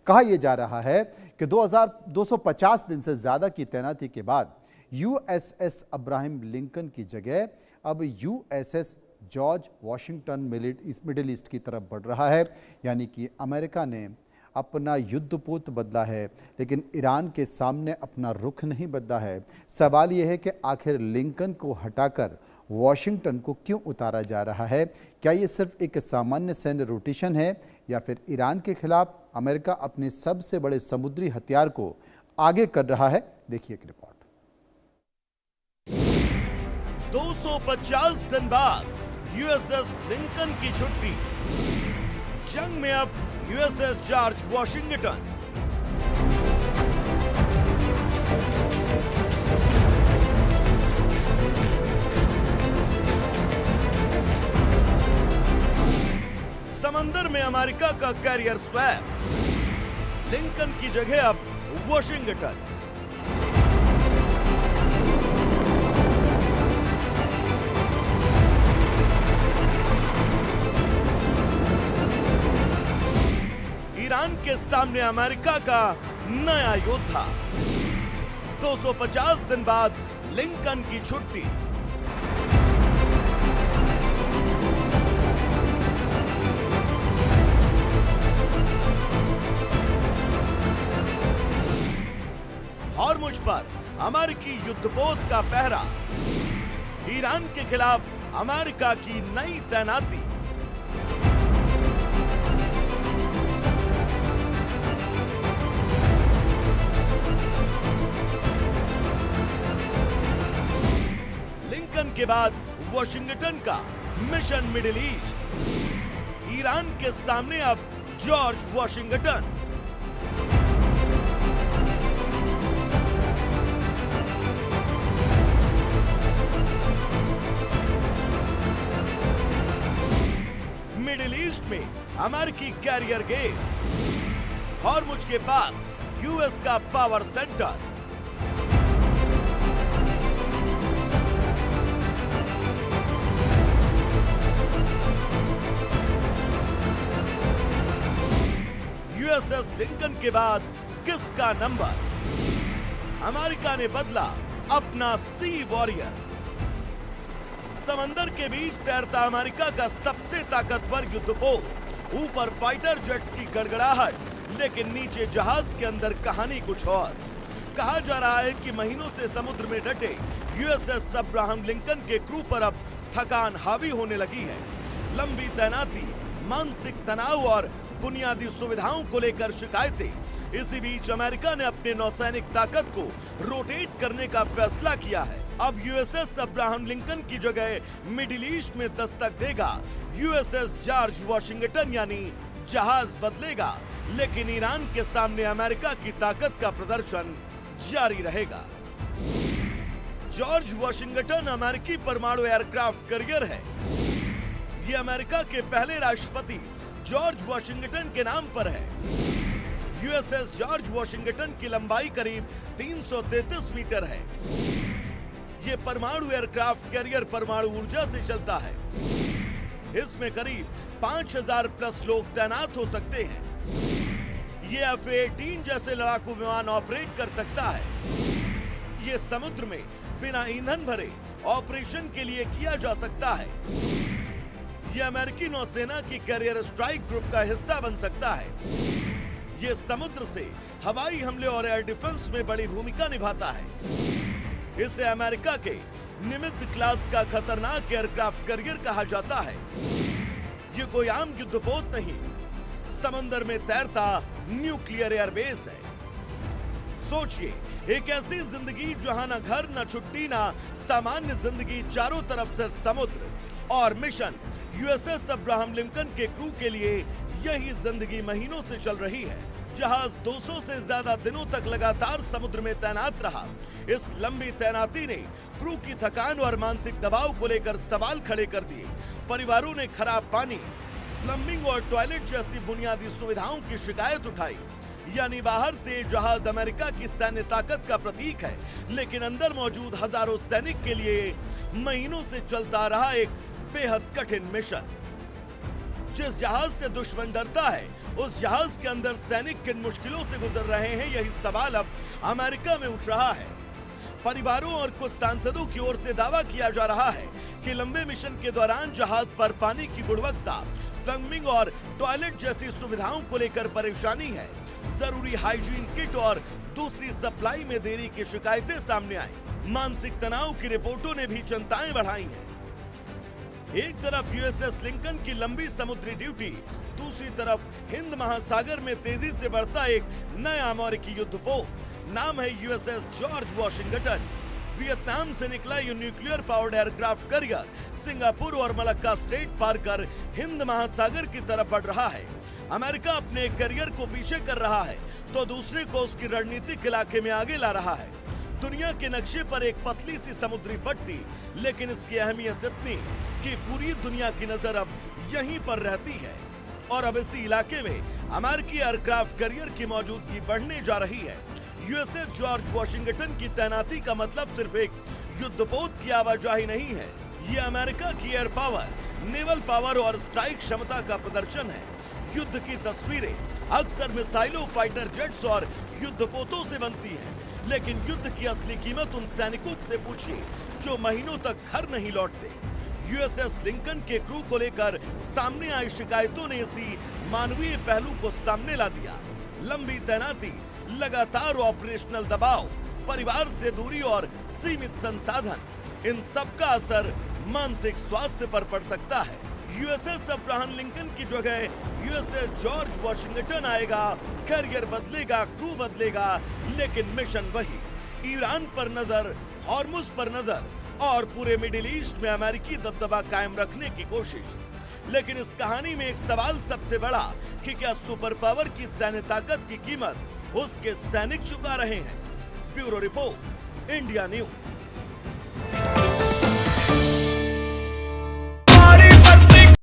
कहा यह जा रहा है कि 2250 दिन से ज्यादा की तैनाती के बाद यूएसएस अब्राहम लिंकन की जगह अब USS George Washington middle east की तरफ बढ़ रहा है। यानी कि अमेरिका ने अपना युद्धपोत बदला है, लेकिन ईरान के सामने अपना रुख नहीं बदला है। सवाल यह है कि आखिर लिंकन को हटाकर वॉशिंगटन को क्यों उतारा जा रहा है? क्या ये सिर्फ एक सामान्य सैन्य रोटेशन है या फिर ईरान के खिलाफ अमेरिका अपने सबसे बड़े समुद्री हथियार को आगे कर रहा है? देखिए एक रिपोर्ट। 250 दिन बाद यूएसएस लिंकन की छुट्टी, जंग में अब यूएसएस जॉर्ज वॉशिंगटन। समंदर में अमेरिका का कैरियर स्वैप, लिंकन की जगह अब वॉशिंगटन। ईरान के सामने अमेरिका का नया योद्धा। 250 दिन बाद लिंकन की छुट्टी। हॉर्मुज पर अमेरिकी युद्धपोत का पहरा, ईरान के खिलाफ अमेरिका की नई तैनाती। लिंकन के बाद वॉशिंगटन का मिशन मिडिल ईस्ट, ईरान के सामने अब जॉर्ज वॉशिंगटन। मिडिल ईस्ट में अमेरिकी कैरियर गेम, हॉर्मुज के पास यूएस का पावर सेंटर। यूएसएस लिंकन के बाद किसका नंबर? अमेरिका ने बदला अपना सी वॉरियर। समंदर के बीच तैरता अमेरिका का सबसे ताकतवर युद्धपोत, ऊपर फाइटर जेट्स की गड़गड़ाहट, लेकिन नीचे जहाज के अंदर कहानी कुछ और। कहा जा रहा है कि महीनों से समुद्र में डटे यूएसएस अब्राहम लिंकन के क्रू पर अब थकान हावी होने लगी है। लंबी तैनाती, मानसिक तनाव और बुनियादी सुविधाओं को लेकर शिकायतें। इसी बीच अमेरिका ने अपने नौसैनिक ताकत को रोटेट करने का फैसला किया है। अब यूएसएस अब्राहम लिंकन की जगह मिडिल ईस्ट में दस्तक देगा यूएसएस जॉर्ज वॉशिंगटन, यानी जहाज बदलेगा, लेकिन ईरान के सामने अमेरिका की ताकत का प्रदर्शन जारी रहेगा। जॉर्ज वॉशिंगटन अमेरिकी परमाणु एयरक्राफ्ट कैरियर है। ये अमेरिका के पहले राष्ट्रपति जॉर्ज वॉशिंगटन के नाम पर है। यूएसएस जॉर्ज वॉशिंगटन की लंबाई करीब 333 मीटर है। ये परमाणु एयरक्राफ्ट कैरियर परमाणु ऊर्जा से चलता है। इसमें करीब 5000 प्लस लोग तैनात हो सकते हैं। ये F-18 जैसे लड़ाकू विमान ऑपरेट कर सकता है। ये समुद्र में बिना ईंधन भरे ऑपरेशन के लिए किया जा सकता है। ये अमेरिकी नौसेना की कैरियर स्ट्राइक ग्रुप का हिस्सा बन सकता है। ये समुद्र से हवाई हमले और एयर डिफेंस में बड़ी भूमिका निभाता है। इसे अमेरिका के निमित्ज क्लास का खतरनाक एयरक्राफ्ट कैरियर कहा जाता है। ये कोई आम युद्धपोत नहीं, समंदर में तैरता न्यूक्लियर एयरबेस है। सोचिए, एक ऐसी जिंदगी जहां न घर, न छुट्टी, न सामान्य जिंदगी, चारों तरफ से समुद्र। और मिशन यूएसएस अब्राहम लिंकन के क्रू के लिए यही जिंदगी महीनों से चल रही है। जहाज 200 से ज्यादा दिनों तक लगातार समुद्र में तैनात रहा। इस लंबी तैनाती ने क्रू की थकान और मानसिक दबाव को लेकर सवाल खड़े कर दिए। परिवारों ने खराब पानी, प्लम्बिंग और टॉयलेट जैसी बुनियादी सुविधाओं की शिकायत उठाई। यानी बाहर से जहाज अमेरिका की सैन्य ताकत का प्रतीक है, लेकिन अंदर मौजूद हजारों सैनिक के लिए महीनों से चलता रहा एक बेहद कठिन मिशन। जिस जहाज से दुश्मन डरता है उस जहाज के अंदर सैनिक किन मुश्किलों से गुजर रहे हैं, यही सवाल अब अमेरिका में उठ रहा है। परिवारों और कुछ सांसदों की ओर से दावा किया जा रहा है कि लंबे मिशन के दौरान जहाज पर पानी की गुणवत्ता, प्लम्बिंग और टॉयलेट जैसी सुविधाओं को लेकर परेशानी है। जरूरी हाइजीन किट और दूसरी सप्लाई में देरी की शिकायतें सामने आई। मानसिक तनाव की रिपोर्टों ने भी चिंताएं बढ़ाई हैं। एक तरफ यूएसएस लिंकन की लंबी समुद्री ड्यूटी, दूसरी तरफ हिंद महासागर में तेजी से बढ़ता एक नया अमेरिकी युद्धपोत। नाम है यूएसएस जॉर्ज वॉशिंगटन। वियतनाम से निकला ये nuclear powered aircraft carrier Singapore और मलक्का स्ट्रेट पार कर हिंद महासागर की तरफ बढ़ रहा है। अमेरिका अपने एक कैरियर को पीछे कर रहा है तो दूसरे को उसकी रणनीतिक इलाके में आगे ला रहा है। दुनिया के नक्शे पर एक पतली सी समुद्री पट्टी, लेकिन इसकी अहमियत इतनी कि पूरी दुनिया की नजर अब यहीं पर रहती है। और अब इसी इलाके में अमेरिकी एयरक्राफ्ट कैरियर की मौजूदगी बढ़ने जा रही है। यूएसएस जॉर्ज वॉशिंगटन की तैनाती का मतलब सिर्फ एक युद्धपोत की आवाजाही नहीं है, ये अमेरिका की एयर पावर, नेवल पावर और स्ट्राइक क्षमता का प्रदर्शन है। युद्ध की तस्वीरें अक्सर मिसाइलों, फाइटर जेट्स और युद्धपोतों से बनती हैं, लेकिन युद्ध की असली कीमत उन सैनिकों से पूछिए जो महीनों तक घर नहीं लौटते। यूएसएस लिंकन के क्रू को लेकर सामने आई शिकायतों ने इसी मानवीय पहलू को सामने ला दिया। लंबी तैनाती, लगातार ऑपरेशनल दबाव, परिवार से दूरी और सीमित संसाधन, इन सब का असर मानसिक स्वास्थ्य पर पड़ सकता है। यूएसएस अब्राहम लिंकन की जगह यूएसएस जॉर्ज वॉशिंगटन आएगा, कैरियर बदलेगा, क्रू बदलेगा, लेकिन मिशन वही। ईरान पर नजर, हॉर्मुज पर नजर और पूरे मिडिल ईस्ट में अमेरिकी दबदबा कायम रखने की कोशिश। लेकिन इस कहानी में एक सवाल सबसे बड़ा कि क्या सुपर पावर की सैन्य ताकत की कीमत उसके सैनिक चुका रहे हैं? Bureau report, India news.